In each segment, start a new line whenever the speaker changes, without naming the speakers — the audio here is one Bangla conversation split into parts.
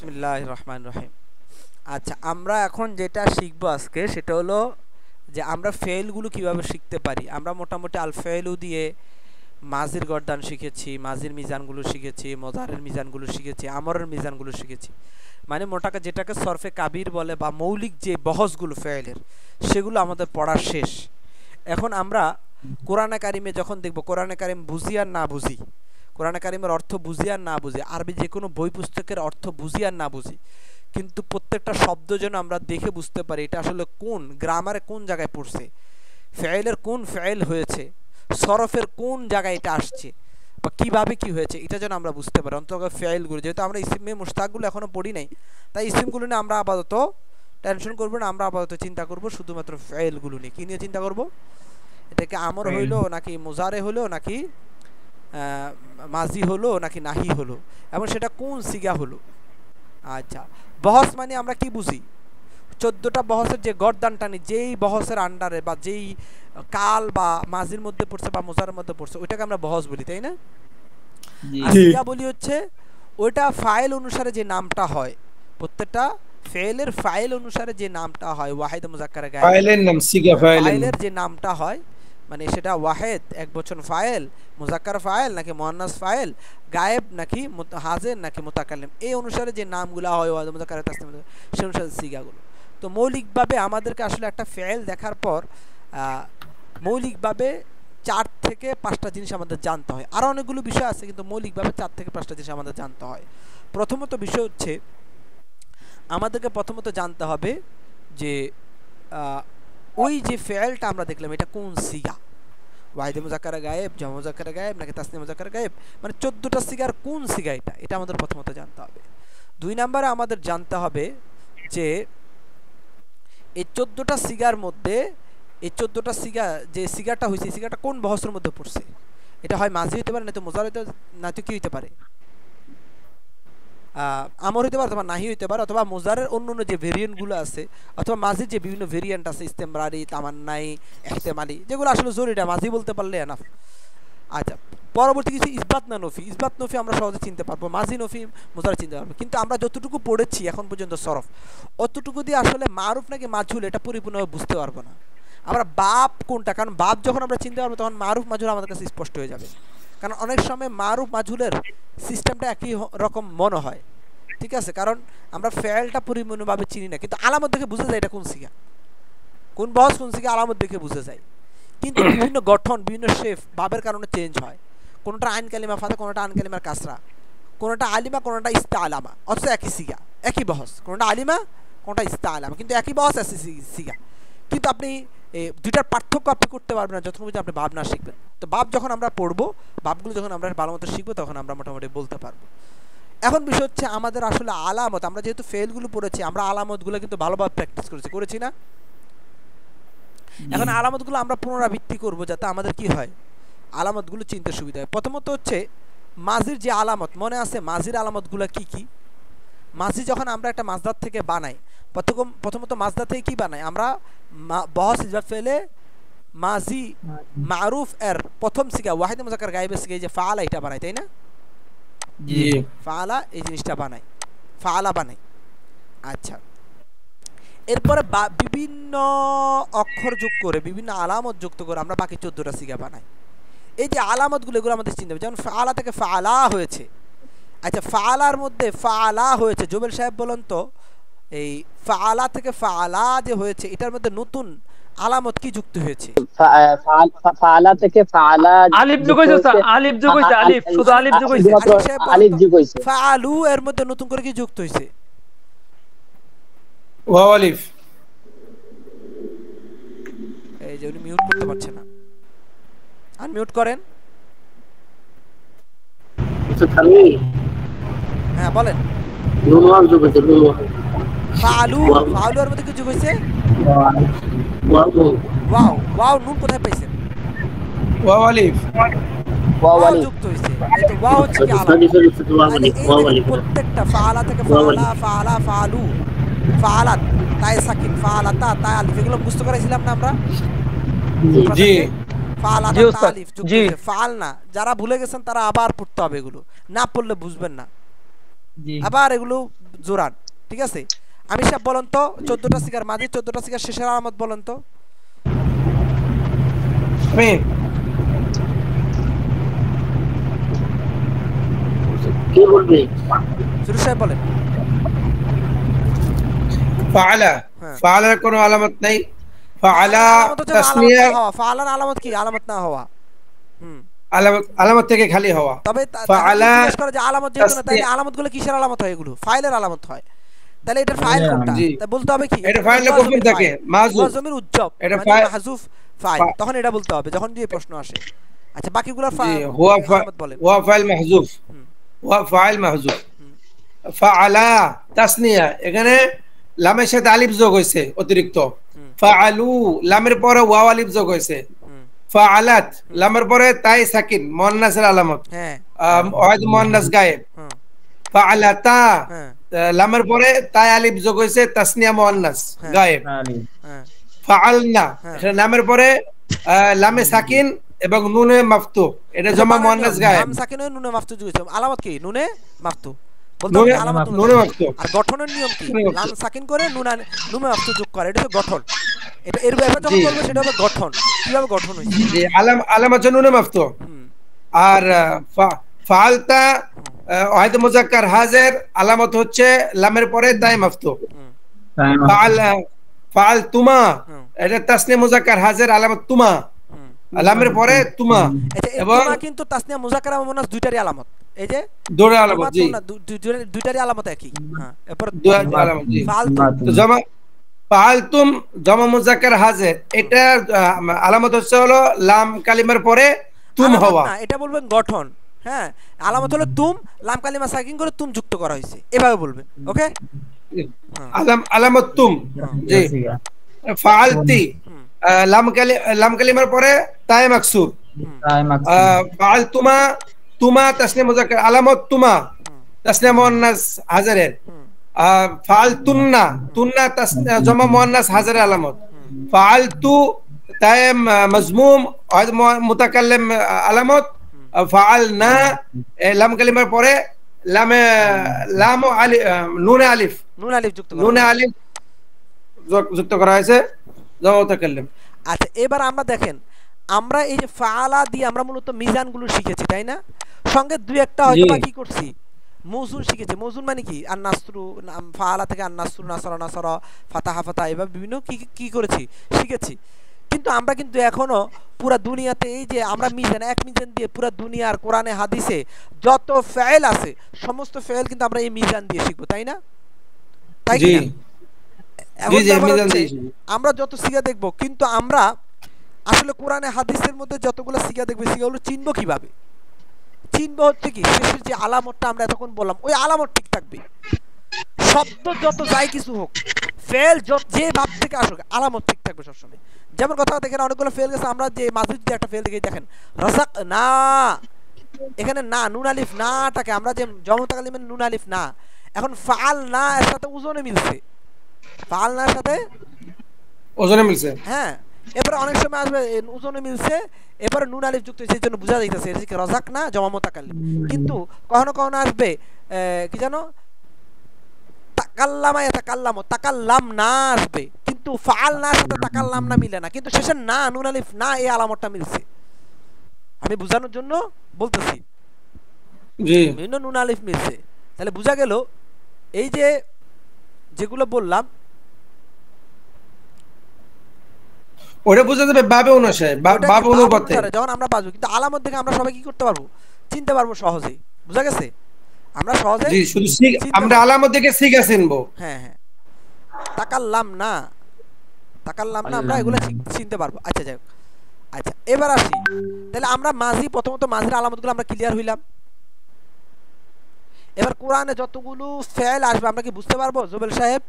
বিসমিল্লাহির রহমানির রহিম। আচ্ছা, আমরা এখন যেটা শিখবো আজকে সেটা হলো যে আমরা ফেলগুলো কিভাবে শিখতে পারি। আমরা মোটামুটি আল ফেলু দিয়ে মাজির গর্দান শিখেছি, মাজির মিজানগুলো শিখেছি, মজারের মিজানগুলো শিখেছি, আমরের মিজানগুলো শিখেছি। মানে মোটাকে যেটাকে সরফে কাবির বলে বা মৌলিক যে বহসগুলো ফেলের, সেগুলো আমাদের পড়া শেষ। এখন আমরা কোরআনে কারিমে যখন দেখব, কোরআনে কারিম বুঝি আর না বুঝি, কোরআনে কারিমের অর্থ বুঝি আর না বুঝি, আরবি যে কোনো বই পুস্তকের অর্থ বুঝি আর না বুঝি, কিন্তু প্রত্যেকটা শব্দ যেন আমরা দেখে বুঝতে পারি এটা আসলে কোন গ্রামারে কোন জায়গায় পড়ছে, ফেলের কোন ফেল হয়েছে, সরফের কোন জায়গায় এটা আসছে বা কিভাবে কি হয়েছে, এটা যেন আমরা বুঝতে পারি। অন্তত ফেলগুলো যেহেতু আমরা ইসিমে মুশতাকগুলো এখনো পড়ি নাই, তাই ইসিমগুলো নিয়ে আমরা আপাতত টেনশন করবো না। আমরা আপাতত চিন্তা করবো শুধুমাত্র ফেলগুলো নিয়ে। কি নিয়ে চিন্তা করবো? এটাকে আমর হইলো নাকি মুজারে হলো নাকি মাজি হলো নাকি নাহি হলো, এবং সেটা কোন সিগা হলো। আচ্ছা, বহস মানে আমরা কি বুঝি? 14টা বহসের যে গর্দান টানি, যেই বহসের আন্ডারে বা যেই কাল বা মাজির মধ্যে পড়ছে বা মুজারের মধ্যে পড়ছে, ওইটাকে আমরা বহস বলি, তাই না? আর সিগা বলি হচ্ছে ওইটা ফাইল অনুসারে যে নামটা হয়, প্রত্যেকটা ফেলের ফাইল অনুসারে যে নামটা হয়, ওয়াহিদ মুজাক্কার গায়েব
ফাইলের নাম সিগা,
ফাইলের যে নামটা হয়, মানে সেটা ওয়াহেদ এক বচন ফাইল, মুজাক্কার ফাইল নাকি মুয়ান্নাস ফাইল, গায়েব নাকি হাজির নাকি মুতাকাল্লিম, এই অনুসারে যে নামগুলো হয় ওয়াহিদ মুজাক্কার তাসনিম, সেই অনুসারে সিগাগুলো। তো মৌলিকভাবে আমাদেরকে আসলে একটা ফেল দেখার পর মৌলিকভাবে 4 থেকে 5টা জিনিস আমাদের জানতে হয়। আরও অনেকগুলো বিষয় আছে, কিন্তু মৌলিকভাবে 4 থেকে 5টা জিনিস আমাদের জানতে হয়। প্রথমত বিষয় হচ্ছে আমাদেরকে প্রথমত জানতে হবে যে ওই যে ফেলটা আমরা দেখলাম এটা কোন সিগা, ওয়াহিদ মুজাক্কার গায়েব, জামা মুজাক্কার গায়েব নাকি তাসনিম মুজাক্কার গায়েব, মানে 14টা সিগার কোন সিগা, এটা আমাদের প্রথমত জানতে হবে। 2 নম্বরে আমাদের জানতে হবে যে এই 14টা সিগার মধ্যে, এই 14টা সিগা যে সিগাটা হয়েছে, সিগাটা কোন বহসের মধ্যে পড়ছে। এটা হয় মাঝি হইতে পারে, না তো মুজার হইতে, না তো কি হইতে পারে, আমর হইতে পারে, অথবা নাহি হইতে পারে, অথবা মুজারের অন্য অন্য যে ভেরিয়েন্টগুলো আছে, অথবা মাঝির যে বিভিন্ন ভেরিয়েন্ট আছে, ইস্তেমরারি, তামান্নাই, ইহতেমালি, যেগুলো আসলে জরুরি, মাঝি বলতে পারলে এনাফ। আচ্ছা, পরবর্তী কিছু ইসবাত না নফি, ইসবাত নফি আমরা সহজে চিনতে পারবো, মাঝি নফি মুজার চিনতে পারবো, কিন্তু আমরা যতটুকু পড়েছি এখন পর্যন্ত সরফ, অতটুকু দিয়ে আসলে মারুফ নাকি মাজহুল এটা পরিপূর্ণভাবে বুঝতে পারবো না। আমরা বাপ কোনটা, কারণ বাপ যখন আমরা চিনতে পারবো তখন মারুফ মাজহুল আমাদের কাছে স্পষ্ট হয়ে যাবে। কারণ অনেক সময় মারুফ মাজহুলের সিস্টেমটা একই রকম মনে হয়, ঠিক আছে, কারণ আমরা ফেলটা পরিপূর্ণভাবে চিনি না, কিন্তু আলামত দেখে বুঝে যায় এটা কোন সিগা, কোন বহস কোন সিগা, আলামত দেখে বুঝে যায়। কিন্তু বিভিন্ন গঠন, বিভিন্ন শেফ ভাবের কারণে চেঞ্জ হয়, কোনটা আইন কালিমা ফাতে, কোনটা আইন কালিমার কাসরা, কোনটা আলিমা, কোনটা ইস্তা আলামা, অথচ একই সিগা একই বহস, কোনটা আলিমা কোনটা ইস্তা আলামা, কিন্তু একই বহস একই সিগা। কিন্তু আপনি দুইটার পার্থক্য আপনি করতে পারবেন না যতক্ষণ পর্যন্ত আপনি ভাব না শিখবেন। তো ভাব যখন আমরা পড়বো, ভাবগুলো যখন আমরা ভালো মতো শিখবো, তখন আমরা মোটামুটি বলতে পারবো। এখন বিষয় হচ্ছে আমাদের আসলে আলামত, আমরা যেহেতু ফেলগুলো পড়েছি, আমরা আলামতগুলো কিন্তু ভালোভাবে প্র্যাকটিস করেছি না? এখন আলামতগুলো আমরা পুনরাবৃত্তি করব যাতে আমাদের কি হয়, আলামতগুলো চিনতে সুবিধা হয়। প্রথমত হচ্ছে মাজির যে আলামত, মনে আছে মাজির আলামতগুলো কি কি? মাজি যখন আমরা একটা মাজদার থেকে বানাই, প্রথমত মাজদার থেকে কি বানাই আমরা, বহস ইসবাত ফেলে মাজি মারুফ এর প্রথম সিগা ওয়াহিদ মুজাক্কার গায়েবের সিগা, যে ফাআলা, এটা বানাই, তাই না? জি, ফাআলা এই জিনিসটা বানাই, ফাআলা বানাই। আচ্ছা, এরপরে বিভিন্ন অক্ষর যোগ করে, বিভিন্ন আলামত যুক্ত করে আমরা বাকি 14টা সিগা বানাই। এই যে আলামতগুলো, এগুলো আমাদের চিনতে হবে। যেমন ফাআলা থেকে ফাআলা হয়েছে, আচ্ছা ফাআলার মধ্যে ফাআলা হয়েছে, জুবেল সাহেব বলেন তো, এই ফাআলা থেকে ফাআলা যে হয়েছে, এটার মধ্যে নতুন আলামত কি যুক্ত হয়েছে?
ফাআলা থেকে ফাআলা
আলিফ যোগ হইছে, আলিফ যোগ হইছে, আলিফ, শুধু আলিফ যোগ হইছে,
আলিফ যোগ হইছে।
ফাআলু এর মধ্যে নতুন করে কি যুক্ত হয়েছে?
ওয়াও আলিফ।
এই যে উনি মিউট করতে পারছেন না, আনমিউট করেন। হ্যাঁ বলেন। ফাআলু, ফাআলু এর মধ্যে কি যোগ হয়েছে? ওয়াও, ওয়াও নুন কোথায় পাইছেন?
ওয়াও আলিফ,
ওয়াও যুক্ত হইছে। এই তো ওয়াও হচ্ছে কি আলামত, মানে এই প্রত্যেকটা ফাআলা থেকে ফাআলা, ফাআলা, ফাআলু, ফাআলাত, তাই সাকিন, ফাআলাতা, তাই আলিফ, এগুলো মুখস্থ করাইছিলাম না আমরা? জি, ফাআলাতা তা আলিফ যুক্ত হইছে, ফাআল না। যারা ভুলে গেছেন তারা আবার পড়তে হবে, এগুলো না পড়লে বুঝবেন না। আবার এগুলো জোরান, ঠিক আছে? আমি সব বলেন তো 14টা সিগার মাঝে 14টা সিগার শেষের আলামত বলেন তো।
আমিন
কি বলবি?
সুরেশ সাহেব বলেন।
ফাআলা,
হ্যাঁ।
ফাআলার কোনো আলামত নাই। ফাআলা
আলামত হচ্ছে আলামত
তাসনিয়া
না হওয়া। ফাআলার আলামত কি? আলামত না হওয়া।
আলামত থেকে খালি হওয়া।
তবে
ফাআলা
জিজ্ঞেস করে যে আলামত যেহেতু না, তাহলে
তাসনিয়া,
আলামতগুলো কিসের আলামত হয়? এগুলো ফাইলের আলামত হয়। তাহলে এটা ফাইল কোনটা?
জি
তাই বলতে হবে কি?
এটা ফাইলে কখন থাকে? মাযুফ,
ওয়াজমির উজ্জব
এটা
মানে মাহযুফ ফাইল, তখন এটা বলতে হবে যখন দিয়ে প্রশ্ন আসে। আচ্ছা বাকিগুলো
জি হুয়া
আলামত বলেন।
হুয়া ফাইল মাহযুফ, হুয়া ফাইল মাহযুফ। ফাআলা তাসনিয়া, এখানে লামের সাথে আলিফ যোগ হয়েছে অতিরিক্ত। ফাআলু, লামের পরে ওয়াও আলিফ যোগ হয়েছে। ফাআলাত, লামের পরে তাই সাকিন মুয়ান্নাসের আলামত,
হ্যাঁ
হয়তো মুয়ান্নাস গায়েব।
হ্যাঁ
ফাআলাতা,
হ্যাঁ
লামের পরে তাই আলিফ যোগ হয়েছে তাসনিয়া মুয়ান্নাস গায়েব।
হ্যাঁ
ফাআলনা,
হ্যাঁ।
এটা নামের পরে লামে সাকিন এবং নুনে মাফতুহ, এটা জমা মুয়ান্নাস গায়েব।
লাম সাকিন হয়ে নুনে মাফতু যুগছে। আলামত কি? নুনে মাফতু বলতে
নুনে
হবে, আলামত
নুনে মাফতুহ।
আর গঠনের নিয়ম কি?
নুনে মাফতুহ।
লাম সাকিন করে নুনে মাফতু যোগ করে, এটা হচ্ছে গঠন। এটা এর ব্যাপারে যখন
জি
বলবো সেটা হবে গঠন, কিভাবে গঠন হয়েছে।
জি, আলামত হচ্ছে নুনে মাফতুহ। আর ফাআলতা হয়তো মুজাক্কার হাজির, আলামত হচ্ছে লামের পরে তাই মাফতুহ। ফাআল ফাআলতুমা, এটা তাসনিয়া মুজাক্কার হাজির, আলামত তুমা, লামের পরে তুমা।
আচ্ছা এই
এবং
তুমা কিন্তু তাসনিয়া মুজাক্কার এবং মুনাস দুইটারই আলামত। এই যে
দোড়া আলামত, জি
দুইটারই আলামত একই। হ্যাঁ এরপর
আলামত, জি।
ফালতু
তো জমা ফাআলতুম জমা মুজাক্কার হাজির, এটা আলামত হচ্ছে হলো লাম কালিমার পরে তুম
আলামত
হওয়া।
না, এটা বলবেন গঠন। হ্যাঁ আলামত হলো তুম, লাম কালিমা সাকিন করে তুম যুক্ত করা হয়েছে, এভাবে বলবেন। ওকে
আলামত তুম, জি। ফাআলতি, লাম কালিমার পরে তাই মাকসুর। ফাআলতুমা, তুমা তাসনিয়া মুজাক্কার, আলামত তুমা তাসনিয়া মুয়ান্নাস হাজিরের। ফাআলতুন্না, তুন্না তাসনিয়া জমা মুয়ান্নাস হাজিরের আলামত। ফাআলতু তাই মাজমুম হয়তো মুতাকাল্লিম আলামত। ফাআলনা, লাম কালিমার পরে লামে লাম আলিফ, নুনে আলিফ,
নুন আলিফ যুক্ত করা
নুনে
হয়েছে।
আলিফ যুক্ত করা হয়েছে জমা মুতাকাল্লিম।
আচ্ছা এবার আমরা দেখেন, আমরা এই যে ফাআলা দিয়ে আমরা মূলত মিজানগুলো শিখেছি তাই না? সঙ্গে দুই একটা হয়তো বা কি করছি, মৌজুন শিখেছি। মৌজুন মানে কি? আর নাসরু, ফাআলা থেকে আর নাসরু, নাসরা নাসরা, ফাতাহা ফাতা, এবার বিভিন্ন কি কি করেছি, শিখেছি। কিন্তু আমরা কিন্তু এখনো পুরা দুনিয়াতে এই যে আমরা মিজান, এক মিজান দিয়ে পুরা দুনিয়ার কোরআনে হাদিসে যত ফেল আছে সমস্ত ফেল কিন্তু আমরা এই মিজান দিয়ে শিখবো তাই না? তাই কি
জি
না? এখন
জি,
ব্যাপার
মিজান
হচ্ছে,
দিয়ে শিখবো।
আমরা যত সিগা দেখবো কিন্তু আমরা আসলে কোরআনে হাদিসের মধ্যে যতগুলো সিগা দেখবো সিগাগুলো চিনবো কিভাবে? চিনবো হচ্ছে কি, শেষের যে আলামতটা আমরা এতক্ষণ বললাম ওই আলামত ঠিক থাকবে। শব্দ যত যাই কিছু হোক, ফেল যে ভাব থেকে আসুক, আলামত ঠিক থাকবে সবসময়। যেমন কথা দেখেন অনেকগুলো ফেল গেছে, আমরা যে মাঝে যে একটা ফেল দেখে দেখেন রাযাক না, এখানে না নুন আলিফ নাটাকে আমরা যে জমা কালিমের নুন আলিফ না, এখন ফাআল না এর সাথে ওজনে মিলছে, ফাআল না এর সাথে
ওজনে মিলছে।
হ্যাঁ এবারে অনেক সময় আসবে ওজনে মিলছে, এবারে নুন আলিফ যুক্ত হয়েছে, এই জন্য বোঝা যাইতেছে এটা কি রাযাক না জমা মুতাকাল্লিম। কিন্তু কখনো কখনো আসবে কি জানো তাকাল্লামা ইয়াতাকাল্লামু, তাকাল্লাম না আসবে, কিন্তু ফাআল না সাথে তাকাল্লাম না মিলে না, কিন্তু শেষে না নুন আলিফ না এই আলামতটা মিলছে। আমি বোঝানোর জন্য বলতেছি,
জি
বিভিন্ন নুন আলিফ মিলছে। তাহলে বোঝা গেল এই যে যেগুলো বললাম
ওটা বোঝা যাবে বাবে অনুসারে,
ওটা
বাবে
কি বাব
অনুপাতে।
অনুসারে যখন আমরা বাজবো, কিন্তু আলামত দেখে আমরা সবাই কি করতে পারবো, চিনতে পারবো সহজেই। বোঝা গেছে? আমরা সহজে
জি শুধু
চিনতে
আমরা
পারবো।
আলামত দেখে সিগা চিনবো।
হ্যাঁ হ্যাঁ তাকাল্লাম না, তাকাল্লাম না আমরা এগুলো চিনতে পারবো। আচ্ছা যাই হোক, আচ্ছা এবার আসি, তাহলে আমরা মাঝি, প্রথমত মাঝির আলামতগুলো আমরা ক্লিয়ার হইলাম। এবার কোরআনে যতগুলো ফেল আসবে আমরা কি বুঝতে পারবো জুবেল সাহেব?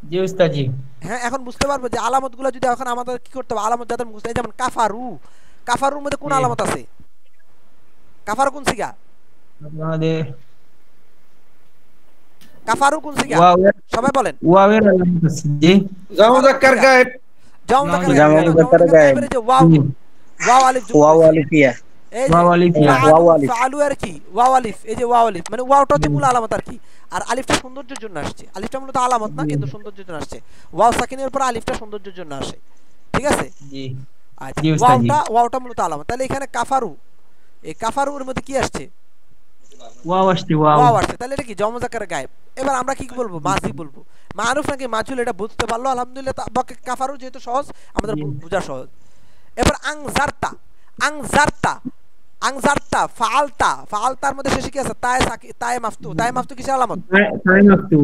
জি উস্তাদ জি।
হ্যাঁ এখন বুঝতে পারবো যে আলামতগুলো যদি এখন আমাদের কি করতে হবে, আলামত যাদের মুখস্থ, যেমন কাফারু, কাফারুর মধ্যে কোন আলামত আছে? কাফারু কোন সিগা?
আমাদের
কাফারু কোন সিগা? সবাই বলেন।
ওয়াওয়ের আলামত আছে জি।
জমা মুযাক্কার গায়েব,
জামা
জামা মুযাক্কার গায়েব।
যে ওয়াও, ওয়াও আলিফ যুক্ত
ওয়াও
হয়েছে।
আলিফিয়া।
এই যে
ওয়াও আলিফ ইয়া
ফাআলু
ওয়াও আলিফ।
ফাআলু আর কি ওয়াও আলিফ, এই যে ওয়াও আলিফ মানে ওয়াওটা হচ্ছে মূল আলামত আর কি, আর আলিফটা সৌন্দর্যের জন্য আসছে। আলিফটা মূলত আলামত না, কিন্তু সৌন্দর্যের জন্য আসছে। ওয়াও সাকিনের উপর আলিফটা সৌন্দর্যের জন্য আসে, ঠিক আছে?
জি
আচ্ছা
জি উস্তাদ জি।
ওয়াওটা মূলত আলামত। তাহলে এখানে কাফারু, এই কাফারুর মধ্যে কি আসছে?
ওয়াও আসছে ওয়াও।
ওয়াও আসছে, তাহলে এটা কি জমা মুযাক্কারে গায়েব। এবার আমরা কি বলবো? মাজি বলবো। মারুফ নাকি মাজহুল এটা বুঝতে পারলো আলহামদুলিল্লাহ। কাফারু যেহেতু সহজ, আমাদের বোঝা সহজ। এবার আংজারতা, আংজারতা, আংজারতা, ফাআলতা, ফাআলতার মধ্যে শেষে কি আছে? তায়ে মাফতু, তায়ে মাফতু কিসের আলামত?
তাই মাকতু।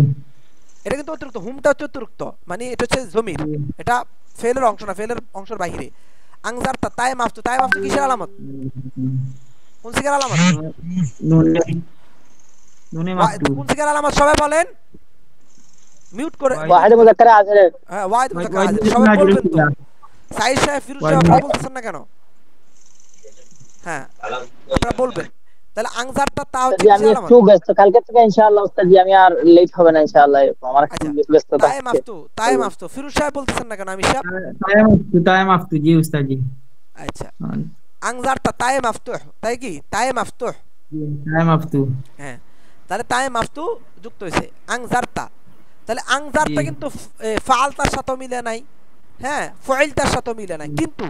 এটা কিন্তু অতিরিক্ত, হুমটা হচ্ছে অতিরিক্ত, মানে এটা হচ্ছে জমির, এটা ফেলের অংশ না, ফেলের অংশের বাইরে। আংজারতা, তায়ে মাফতু, তায়ে মাফতু কিসের আলামত? কোন সিগার আলামত?
নুনে নুনে মাকতু।
কোন সিগার আলামত সবাই বলেন, মিউট করে।
ওয়াহিদ মুযাক্কার আজরে।
হ্যাঁ ওয়াহিদ মুযাক্কার আজরে, সবাই বলবেন তো। সাইদ সাহেব, ফিরোজ সাহেব আপনারা বলতেছেন না কেন? হ্যাঁ আপনারা বলবেন। তাহলে আংজারটা তা হচ্ছে
উস্তাদ জি, আমি
কিসের আলামত?
একটু ব্যস্ত, কালকে থেকে ইনশাআল্লাহ উস্তাদ জি আমি আর লেট হবে না ইনশাআল্লাহ, আমার একটু
আচ্ছা
ব্যস্ততা
তায়ে
আছে।
মাফতু, তায়ে মাফতু, ফিরোজ সাহেব বলতেছেন না কেন? আমি সাহেব।
তাই মাকতু জি উস্তাদ জি।
আচ্ছা আংজারটা তায়ে মাফতুহ, তাই কি? তায়ে মাফতুহ,
তাই মাকতু।
হ্যাঁ তাহলে তায়ে মাফতু যুক্ত হয়েছে আংজারতা। তাহলে আংজারতা কিন্তু ফাআলতার সাথে মিলে নাই, হ্যাঁ ফাইলতার সাথে মিলে নাই, কিন্তু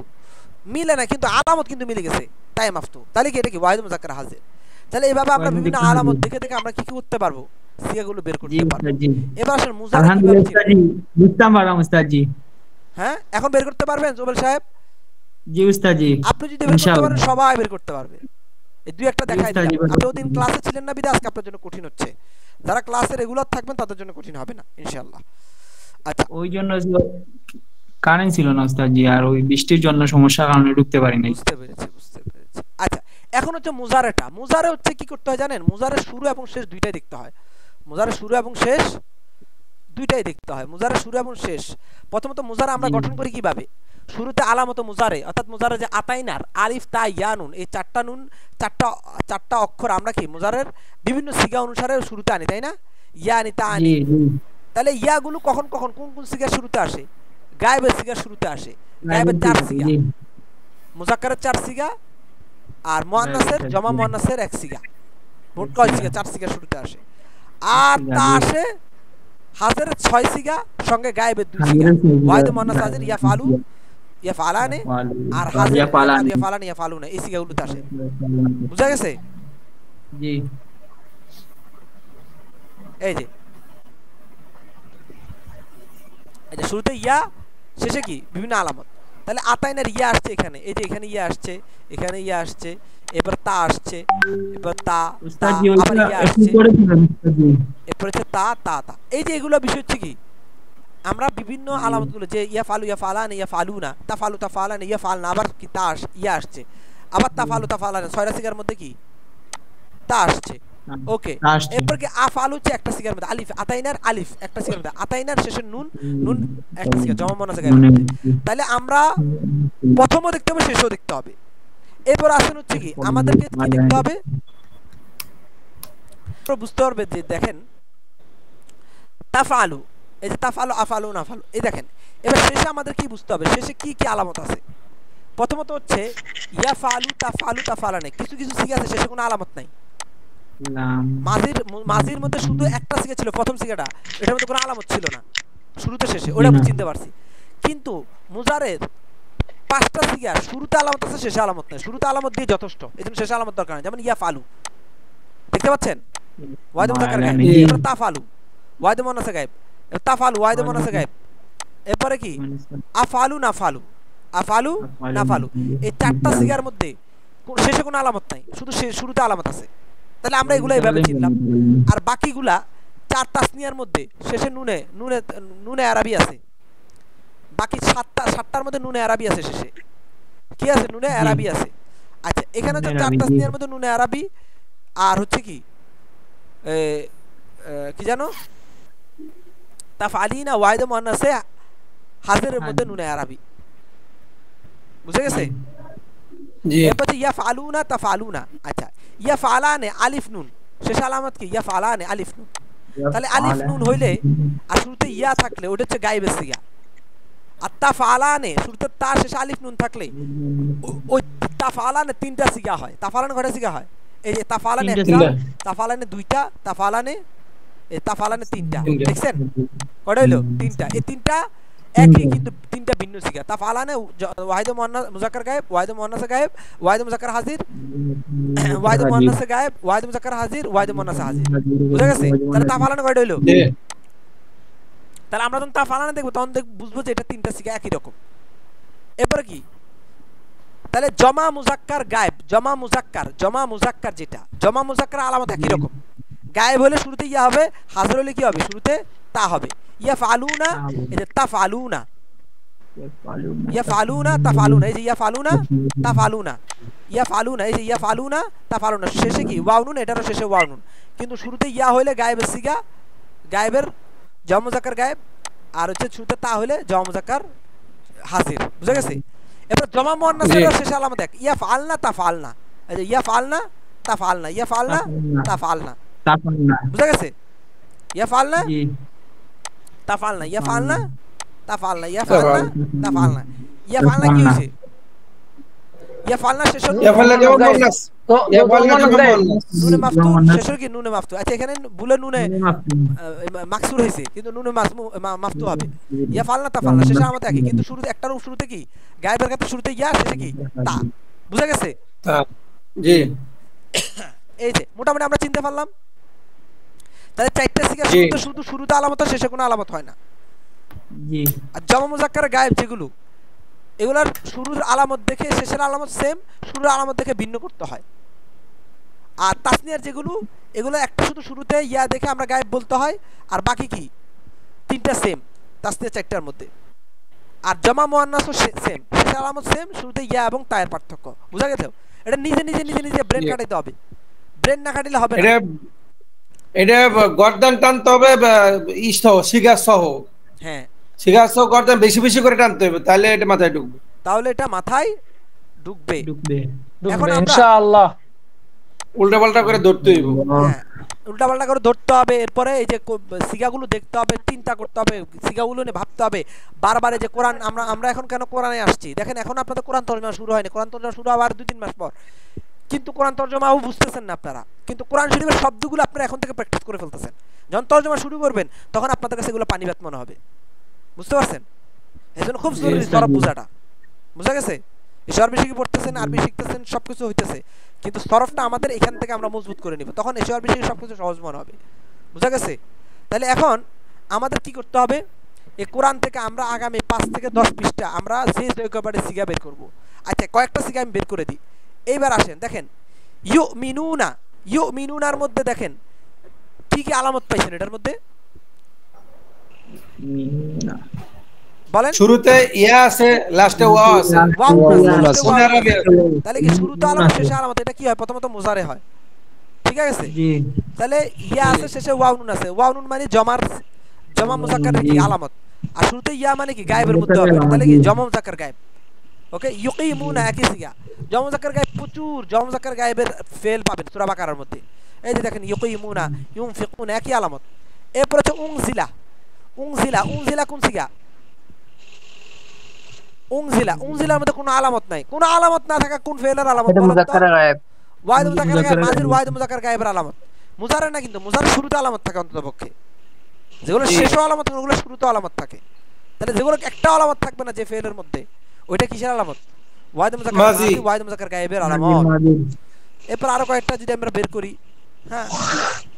মিলে না, কিন্তু আলামত কিন্তু মিলে গেছে তায়ে মাফতু। তাহলে কি এটা কি ওয়াহিদ মুযাক্কার হাজির? তাহলে এইভাবে আমরা বিভিন্ন আলামত দেখে দেখে আমরা কি কি করতে পারবো? সিগাগুলো বের
জি
করতে পারবো।
উস্তাদ জি।
এবার আসলে মুজারা কিভাবে
আলহামদুলিল্লাহ
চিনব?
উস্তাদ জি, বুঝতাম পারলাম উস্তাদ জি।
হ্যাঁ এখন বের করতে পারবেন জুবেল সাহেব?
জি উস্তাদ জি
আপনি যদি বের করতে
ইনশাআল্লাহ।
পারেন সবাই বের করতে পারবে। এই দুই একটা দেখাই
উস্তাদ জি,
দিলাম। আপনি ওদিন ক্লাসে ছিলেন না বিধায় আজকে আপনার জন্য কঠিন হচ্ছে। যারা ক্লাসে রেগুলার থাকবেন তাদের জন্য কঠিন হবে না ইনশাআল্লাহ। আচ্ছা
ওই জন্য কারেন্ট ছিল না উস্তাদ জি, আর ওই বৃষ্টির জন্য সমস্যার কারণে ঢুকতে পারি নাই।
বুঝতে পেরেছি, বুঝতে পেরেছি। আচ্ছা এখন হচ্ছে মুজারেটা। মুজারে হচ্ছে কি করতে হয় জানেন? মুজারের শুরু এবং শেষ দুইটাই দেখতে হয়। মুজারের শুরু এবং শেষ দুইটাই দেখতে হয়। মুজারের শুরু এবং শেষ। প্রথমত মুজারে আমরা গঠন করি কিভাবে? শুরুতে আলামত মুজারে, অর্থাৎ মুজারে যে আতাইনার আলিফ তা ইয়া নুন, এই চারটা নুন, চারটা অক্ষর আমরা কি মুজারের বিভিন্ন সিগা অনুসারে শুরুতে আনি, তাই না? ইয়া আনি, তা আনি।
জি জি।
তাহলে ইয়াগুলো কখন কখন কোন কোন সিগার শুরুতে আসে? গায়েবের সিগার শুরুতে আসে। গায়েবের 4 সিগা,
জি
মুজাক্কারের 4 সিগা, আর মুআন্নাসের জমা মুআন্নাসের 1 সিগা। মোট কয় সিগা? 4 সিগা শুরুতে আসে। আর তা আসে হাজেরের 6 সিগা, সঙ্গে গায়েবের 2 সিগা। ওয়াহিদ মুআন্নাস হাজির ইয়াফআলু, ইয়াফআলানে, আর হাজির ইয়াফআলানে, ইয়াফআলুনা, এই সিগাগুলোতে আসে। বুঝা গেছে?
জি
এই যে এটা শুরুতে ইয়া, শেষে কি বিভিন্ন আলামত। তাহলে আতাইনার ইয়া আসছে এখানে, এই যে এখানে ইয়া আসছে, এখানে ইয়া আসছে, এবার তা আসছে, এবার তা
উস্তাদ জি
আবার
ওইটা
ইয়া
একটু
আসছে,
করে দিবেন উস্তাদ জি।
এরপর হচ্ছে তা তা তা। এই যে এগুলো বিষয় হচ্ছে কি আমরা বিভিন্ন আলামতগুলো যে ইয়া ফালু, ইয়া ফালানে, ইয়া ফালুনা, তা ফালু, তা ফালানে, ইয়া ফালনা, আবার কি তা ইয়া আসছে, আবার তা ফালু, তা ফালানে, 6টা সিগার মধ্যে কি তা আসছে। ওকে
আসছে।
এরপর কি আফআল হচ্ছে একটা সিগার মধ্যে, আলিফ আতাইনার আলিফ একটা সিগার মধ্যে, আতাইনার শেষে নুন, নুন একটা সিগার, জমা মুআন্নাস গায়েব মধ্যে। তাহলে আমরা প্রথমও দেখতে হবে, শেষও দেখতে হবে। এরপর আসেন হচ্ছে কি আমাদেরকে কি দেখতে হবে? বুঝতে পারবে যে দেখেন তাফআলু, এই যে তাফআলু, আফআলু, নাফআলু, এই দেখেন। এবার শেষে আমাদের কি বুঝতে হবে? শেষে কি কি আলামত আছে? প্রথমত হচ্ছে ইয়াফআলু, তাফআলু, তাফআলানে, কিছু কিছু সিগা আছে শেষে কোনো আলামত নাই। মাজির মধ্যে শুধু একটা সিগা ছিল, প্রথম সিগাটা, এটার মধ্যে কোনো আলামত ছিল না শুরুতে শেষে, ওটা চিনতে পারছি। কিন্তু মুজারের 5টা সিগা শুরুতে আলামত আছে, শেষে আলামত নাই। শুরুতে আলামত দিয়ে যথেষ্ট, এজন্য শেষে আলামত দরকার নেই। যেমন ইয়াফআলু, দেখতে পাচ্ছেন? ওয়াহিদ মুযাক্কার গায়েব। এরপর তাফআলু, ওয়াহিদ মুআন্নাস গায়েব। তাফআলু, ওয়াহিদ মুআন্নাস গায়েব। এরপরে কি আফআলু, নাফআলু, আফআলু, নাফআলু, এই 4টা সিগার মধ্যে শেষে কোনো আলামত নাই, শুধু শুরুতে আলামত আছে। তাহলে আমরা এগুলো এইভাবে চিনলাম। আর বাকিগুলা 4 তাসনিয়ার মধ্যে শেষে নুনে নুনে নুনে আরবি আছে। বাকি 7টার মধ্যে নুনে আরবি আছে, শেষে কি আছে? নুনে আরবি আছে। আচ্ছা এখানে হচ্ছে 4 তাসনিয়ার মধ্যে নুনে আরবি, আর হচ্ছে কি কি জানো তাফআলিনা, ওয়াহিদ মুআন্নাসে হাজিরের মধ্যে নুনে আরবি। বুঝে গেছে?
জি
এরপর ইয়াফআলুনা, তাফআলুনা। আচ্ছা ইয়াফআলানে আলিফ নুন, শেষ আলামত কি? ইয়াফআলানে আলিফ নুন। তাহলে আলিফ নুন হইলে আর শুরুতে ইয়া থাকলে ওটা হচ্ছে গায়েবের সিগা। আর তাফআলানে শুরুতে তা শেষে আলিফ নুন থাকলে ওই তাফালানে তিনটা সিগা হয়, তাফালানে কয়টা সিগা হয়? এই যে তাফালানে
তিনটা
একটা,
সিগা।
তাফালানে দুইটা, তাফালানে এই তাফালানে তিনটা,
তিনটা।
দেখছেন কয়টা হইলো? তিনটা। এই তিনটা একই কিন্তু তিনটা ভিন্ন সিগা। তাফালানে ওয়াহিদ মুয়ান্নাস মুজাক্কার গায়েব, ওয়াহিদ মুয়ান্নাস গায়েব, ওয়াহিদ মুজাক্কার হাজির, ওয়াহিদ মুয়ান্নাস গায়েব, ওয়াহিদ মুজাক্কার হাজির, ওয়াহিদ মুয়ান্নাস হাজির। বুঝা গেছে? তাহলে তাফালানে কয়টা হইলো?
জি
তাহলে আমরা যখন তাফালানে দেখবো তখন বুঝবো যে এটা তিনটা সিগা একই রকম। এরপরে কি? তাহলে জমা মুজাক্কার গায়েব, জমা মুজাক্কার যেটা জমা মুজাক্কার আলামত একই রকম। গায়েব হলে শুরুতে ইয়া হবে, হাজির হলে কি হবে? শুরুতে তা হবে। ইয়াফআলুনা, এই যে তাফআলুনা, ইয়াফআলুনা তাফআলুনা, এই যে ইয়াফআলুনা তাফআলুনা, ইয়াফআলুনা, এই যে ইয়াফআলুনা তাফআলুনা, শেষে কি ওয়াও নুন, এটারও শেষে ওয়াও নুন, কিন্তু শুরুতে ইয়া হইলে গায়েবের সিগা, গায়েবের জমা মুজাক্কার গায়েব, আর হচ্ছে শুরুতে তা হইলে জমা মুজাক্কার হাজির। বুঝা গেছে? এবার জমা মুয়ান্নাসের শেষে আলামত এক, ইয়াফআলনা তাফআলনা, এই যে ইয়াফআলনা তাফআলনা, ইয়াফআলনা তাফআলনা। বুঝা গেছে? ইয়াফআলনা তাফআলনা, ইয়াফআলনা তাফআলনা, ইয়াফআলনা তাফআলনা। ইয়াফআলনা কি হইছে? ইয়াফআলনা শেষে
ইয়াফআলনা জমা মুয়ান্নাস, ইয়াফআলনা জমা মুয়ান্নাস,
নুনে মাফতু, শেষে কি নুনে মাফতু। আচ্ছা এখানে বুলে নুনে মাকসুর হইছে কিন্তু নুনে মাফতু হবে। ইয়াফআলনা তাফআলনা শেষে আলামত একই, কিন্তু শুরুতে একটার শুরুতে কি গায়েবের ক্ষেত্রে শুরুতে ইয়া, শেষে কি তা। বুঝা গেছে?
জি
এই যে মোটামুটি আমরা চিনতে পারলাম। তাহলে চারটা সিগা শুরুতে শুধু শুরুতে আলামত, শেষে কোনো আলামত হয় না।
জি।
আর জমা মুজাক্কার গায়েব যেগুলো, এগুলার শুরুর আলামত দেখে শেষের আলামত সেম, শুরুর আলামত দেখে ভিন্ন করতে হয়। আর তাসনিয়ার যেগুলো, এগুলো একটা শুধু শুরুতে ইয়া দেখে আমরা গায়েব বলতে হয়, আর বাকি কি তিনটা সেম তাসনিয়া চারটার মধ্যে। আর জমা মুয়ান্নাসও সেম, শেষের আলামত সেম, শুরুতে ইয়া এবং তায়ের পার্থক্য। বুঝা গেছে? এটা নিজে নিজে নিজে নিজে ব্রেন কাটাইতে হবে, ব্রেন না কাটিলে হবে না।
এটা গর্দান টানতে হবে সহ, সিগা সহ।
হ্যাঁ,
সিগা সহ গর্দান বেশি বেশি করে টানতে হবে, তাহলে এটা মাথায় ঢুকবে,
তাহলে এটা মাথায় ঢুকবে। এখন আমরা
ইনশাআল্লাহ
উল্টা পাল্টা করে ধরতে হইব।
হ্যাঁ, উল্টা পাল্টা করে ধরতে হবে। এরপরে এই যে সিগাগুলো দেখতে হবে, চিন্তা করতে হবে, সিগাগুলো নিয়ে ভাবতে হবে বারবার। এই যে কোরআন, আমরা এখন কেন কোরআনে আসছি দেখেন, এখন আপনাদের কোরআন তরজমা শুরু হয়নি, কোরআন তরজমা শুরু হবে আর 2-3 মাস পর, কিন্তু কোরআন তরজমাও বুঝতেছেন না আপনারা, কিন্তু কোরআন শরীফের শব্দগুলো আপনারা এখন থেকে প্র্যাকটিস করে ফেলতেছেন। যখন তরজমা শুরু করবেন তখন আপনাদের কাছে এগুলো পানিবাত মনে হবে। বুঝতে পারছেন? এজন্য খুব জরুরি সরব বোঝাটা। বুঝা গেছে? এই আরবি শিখে পড়তেছেন, আরবি শিখতেছেন, সবকিছু হইতেছে, কিন্তু সরফটা আমাদের এখান থেকে আমরা মজবুত করে নিব, তখন এই আরবি শিখে সবকিছু সহজ মনে হবে। বুঝা গেছে? তাহলে এখন আমাদের কি করতে হবে? এই কোরআন থেকে আমরা আগামী 5 থেকে 10 পৃষ্ঠা আমরা যে একেবারে সিগা বের করব। আচ্ছা কয়েকটা সিগা আমি বের করে দিই। এইবার আসেন দেখেন, ইউমিনুনা, ইউমিনুনার মধ্যে দেখেন কি কি আলামত পাইছেন এটার মধ্যে বলেন?
শুরুতে ইয়া আছে, লাস্টে ওয়া আছে।
তাহলে কি শুরুতে আলামত শেষে আলামত, এটা কি হয়? প্রথমত মুজারে হয়, ঠিক আছে? তাহলে ইয়া আছে, শেষে ওয়াও নুন আছে। ওয়াও নুন মানে জমা মুজাক্কারের কি আলামত, আর শুরুতে ইয়া মানে কি গায়েবের মধ্যে হবে, তাহলে কি জমা মুজাক্কার গায়েব। ওকে, ইউকিমুনা একই সিগা, জমা মুজাক্কার গায়েব প্রচুর জমা মুজাক্কার গায়েবের ফেল পাবেন সূরা বাকারার মধ্যে। এই যে দেখেন ইউকিমুনা, ইউনফিকুনা একই আলামত। এরপর হচ্ছে উনজিলা, উনজিলা কোন সিগা? উনজিলার মধ্যে কোনো আলামত নাই, কোনো আলামত না থাকা কোন ফেলের আলামত?
এটা মুজাক্কার গায়েব,
ওয়াহিদ মুজাক্কার গায়েব, মাজির ওয়াহিদ মুজাক্কার গায়েবের আলামত। মুজারে না, কিন্তু মুজারে শুরুতে আলামত থাকে অন্তত পক্ষে, যেগুলো শেষে আলামত থাকে ওগুলো শুরুতে আলামত থাকে। তাহলে যেগুলো একটা আলামত থাকবে না যে ফেলের মধ্যে, ওইটা কিসের আলামত? ওয়াহিদ মুজাক্কার মাজির, ওয়াহিদ মুজাক্কার গায়েবের আলামত। এরপর আরো কয়েকটা যদি আমরা বের করি, হ্যাঁ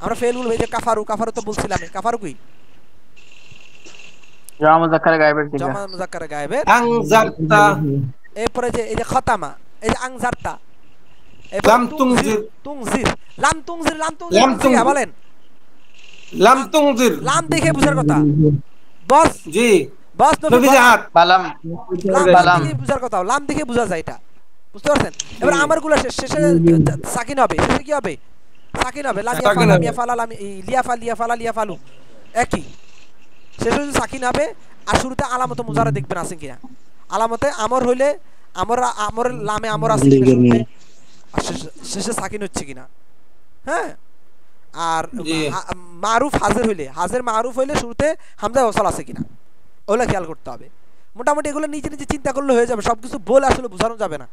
আমরা ফেলগুলো, এই যে কাফারু, কাফারু তো বলছিলাম, কাফারু কি?
জমা মুজাক্কার গায়েবের সিগা,
জমা মুজাক্কার গায়েবের।
আনজারতা,
এরপরে যে এই যে খতামা, এই যে আনজারতা,
লাম তুনজির,
তুনজির, লাম তুনজির, লাম তুনজির বলেন।
লাম তুনজির,
লাম দেখে বুঝার কথা বস।
জি
বস
নবী জাহাত,
বালাম,
লাম দেখে বুঝার কথা, লাম দেখে বুঝা যায় এটা। বুঝতে পারছেন? এবার আমারগুলো শেষে সাকিন হবে, শেষে কি হবে? সাকিন হবে। লাম ইয়াফাল, লাম ইয়াফালা, লাম লিয়াফাল, লিয়াফালা, লিয়াফালু একই, শেষে যদি সাকিন হবে। আর শুরুতে আলামত মুজারা দেখবেন আছে কিনা। আলামতে আমর হইলে আমর লামে আমর আছে কিনা শুরুতে, আর শেষে সাকিন হচ্ছে কিনা। হ্যাঁ, আর মারুফ হাজির হইলে, হাজির মারুফ হইলে শুরুতে হামজা ওয়াসাল আছে কিনা, ওগুলো খেয়াল করতে হবে। মোটামুটি এগুলো নিজে নিজে চিন্তা করলে হয়ে যাবে, সবকিছু বলে আসলে বোঝানো যাবে না।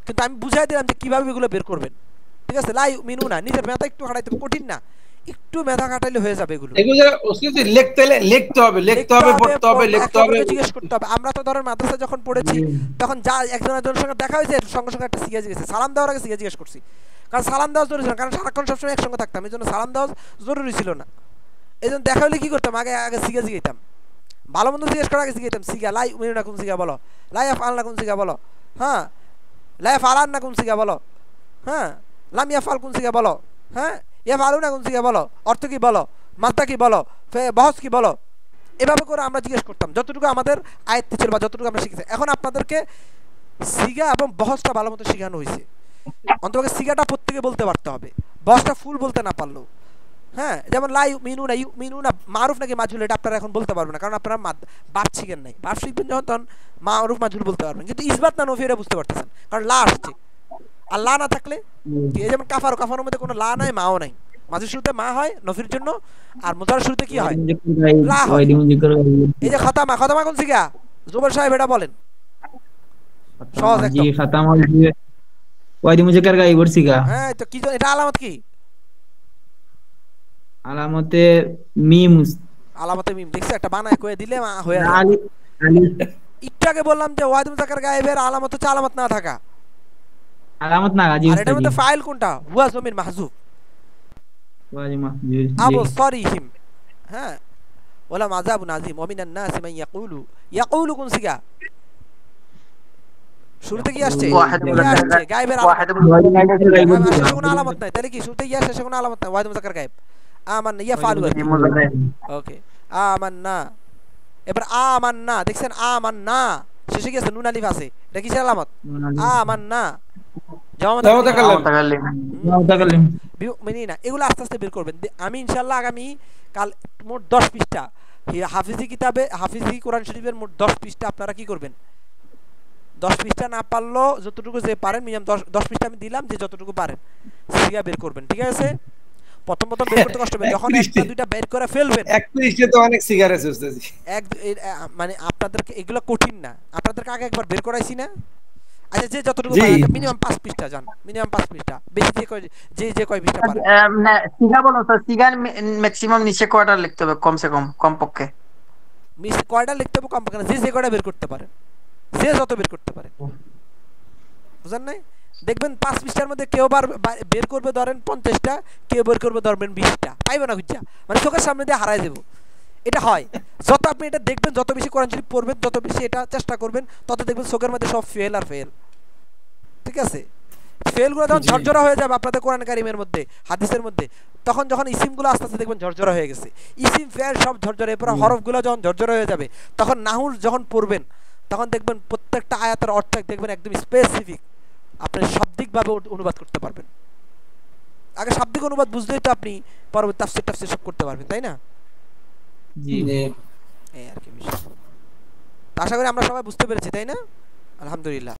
কিন্তু আমি বুঝাই দিলাম যে কিভাবে এগুলো বের করবেন, ঠিক আছে? লা ইউমিনুনা, নিজের মেধা একটু খাটাইতে হবে, কঠিন না, একটু মেধা খাটাইলে হয়ে যাবে এগুলো।
এগুলো ওস্তাদ জি লিখতে হবে পড়তে হবে লিখতে হবে,
জিজ্ঞেস করতে হবে। আমরা তো ধরেন মাদ্রাসা যখন পড়েছি তখন যা একজনের সঙ্গে দেখা হয়েছে সঙ্গে সঙ্গে একটা সিগা জিজ্ঞেস, সালাম দেওয়ার আগে সিগা জিজ্ঞেস করছি, কারণ সালাম দেওয়া জরুরি ছিল, কারণ সারাক্ষণ সবসময় একসঙ্গে থাকতাম, এই জন্য সালাম দেওয়া জরুরি ছিল না। এই জন্য দেখা হলে কি করতাম, আগে আগে সিগা জিগাইতাম, ভালো মন্দ জিজ্ঞেস করার আগে জিগাইতাম সিগা, লাই উমিনুনা কোন সিগা বলো, লাই ইয়াফআলনা কোন সিগা বলো, হ্যাঁ, লা ইয়াফআলান্না কোন সিগা বলো, হ্যাঁ, লাম ইয়াফআল কোন সিগা বলো, হ্যাঁ, ইয়াফআলুনা কোন সিগা বলো, অর্থ কি বলো, মাত্রা কি বলো, বহস কি বলো, এভাবে করে আমরা জিজ্ঞেস করতাম যতটুকু আমাদের আয়ত্তে ছিল বা যতটুকু আমরা শিখেছি। এখন আপনাদেরকে সিগা এবং বহসটা ভালো মতো শেখানো হয়েছে, অন্তত সিগাটা প্রত্যেকে বলতে পারতে হবে, বহসটা ফুল বলতে না পারলেও, হ্যাঁ, যেমন লা ইউমিনুনা মারুফ নাকি মাজহুল এটা আপনারা এখন বলতে পারবেন না, কারণ আপনারা বাপ শিখেন নাই। বাপ শিখবেন যখন তখন মারুফ মাজহুল বলতে পারবেন, কিন্তু ইসবাত না নফি এটা বুঝতে পারতেছেন, কারণ লা আসছে, আর লা না থাকলে এই যেমন কাফারের মধ্যে কোনো লা নাই মাও নাই, মাঝের শুরুতে মা হয় নফির জন্য, আর মুজারের শুরুতে কি হয়, লা হয়। এই যে খাতামা কোন সিগা, জুবাইর সাহেব এটা বলেন সহজ একদম।
জি খাতামা ওয়াইদি মুজাক্কার গায়ব সিগা,
হ্যাঁ, তো কি এটা আলামত কি,
আলামতে মিম,
আলামতে মিম, দেখছো একটা বানায় কয়ে দিলে হয়ে যায়।
আলিফ আলিফ
একটু আগে বললাম যে ওয়াইদ মুজাক্কার গায়েবের আলামত হচ্ছে আলামত না থাকা,
আলামত না গাজি
আর
উস্তাদ
এটার
জি
মধ্যে ফাইল কোনটা, হুয়া জমির মাহজুব
ওয়াজি মাহজুজ
আবু
জি
সরিহিম, হ্যাঁ, ওলা মাযাবুন আযীম ওয়া মিনান নাসি মান ইয়াকুলু কোন সিগা, শুরুতে কি আসছে,
ওয়াহিদ মুজাক্কার
গায়েবের
ওয়াহিদ
শেষে কোনো আলামত নাই, তাহলে কি শুরুতে ইয়া শেষে কোনো আলামত নাই, ওয়াইদ মুজাক্কার গায়েব, আমান্না ইয়া ফালু, ওকে, আমান্না। এবার আমান্না দেখছেন, আমান্না শেষে কি আছে, নুন আলিফ আছে, এটা কিসের আলামত, আমান্না
মুতাকাল্লিম
বিউমিনিনা, এগুলো আস্তে আস্তে বের করবেন। আমি ইনশাআল্লাহ আগামী কাল মোট 10 পৃষ্ঠা হাফিজি কিতাবে, হাফিজি কোরআন শরীফের মোট 10 পৃষ্ঠা আপনারা কি করবেন, 10 পৃষ্ঠা না পারলো যতটুকু যে পারেন, মিনিমাম 10 পৃষ্ঠা আমি দিলাম, যে যতটুকু পারেন সিগা বের করবেন, ঠিক আছে? প্রথম বের করতে কষ্ট হবে, যখন একটা দুইটা বের করে ফেলবেন,
31 তো অনেক সিগার আছে উস্তাদ জি,
মানে আপনাদেরকে এগুলো কঠিন না, আপনাদেরকে আগে একবার বের করাইছি না। আচ্ছা, যে যতটুকু
জি।
পারেন মিনিমাম 5 পৃষ্ঠা যান, মিনিমাম 5 পৃষ্ঠা, বেশি যে কয় পৃষ্ঠা পারেন।
সিগা বলো স্যার, সিগার ম্যাক্সিমাম নিচে কয়টা লিখতে হবে কমসে কম, কমপক্ষে
মিস কয়টা লিখতে হবে কম পক্ষে, যে কয়টা বের করতে পারেন, যে যত বের করতে পারেন, বুঝেন নাই? দেখবেন 5 পৃষ্ঠার মধ্যে কেউ বের করবে ধরেন 50টা, কেউ বের করবে ধরবেন 20টা, পাইবে না খুঁজা, মানে চোখের সামনে দিয়ে হারাই দেব। এটা হয়, যত আপনি এটা দেখবেন, যত বেশি কোরআন শরীফ পড়বেন, যত বেশি এটা চেষ্টা করবেন, তত দেখবেন চোখের মধ্যে সব ফেল আর ফেল, ঠিক আছে? ফেলগুলো যখন ঝরঝরা হয়ে যাবে আপনাদের কোরআন কারিমের মধ্যে, হাদিসের মধ্যে, তখন যখন ইসিমগুলো আস্তে আস্তে দেখবেন ঝরঝরা হয়ে গেছে, ইসিম ফেল সব ঝরঝরা, এরপর হরফগুলো যখন ঝরঝরা হয়ে যাবে, তখন নাহুর যখন পড়বেন, তখন দেখবেন প্রত্যেকটা আয়াতের অর্থ দেখবেন একদম স্পেসিফিক, আপনি শাব্দিকভাবে অনুবাদ করতে পারবেন। আগে শাব্দিক অনুবাদ বুঝলেই তো আপনি পরবর্তী তাফসীর সব করতে পারবেন, তাই না?
জি
এই আর কি বিষয়। আশা করি আমরা সবাই বুঝতে পেরেছি, তাই না? আলহামদুলিল্লাহ।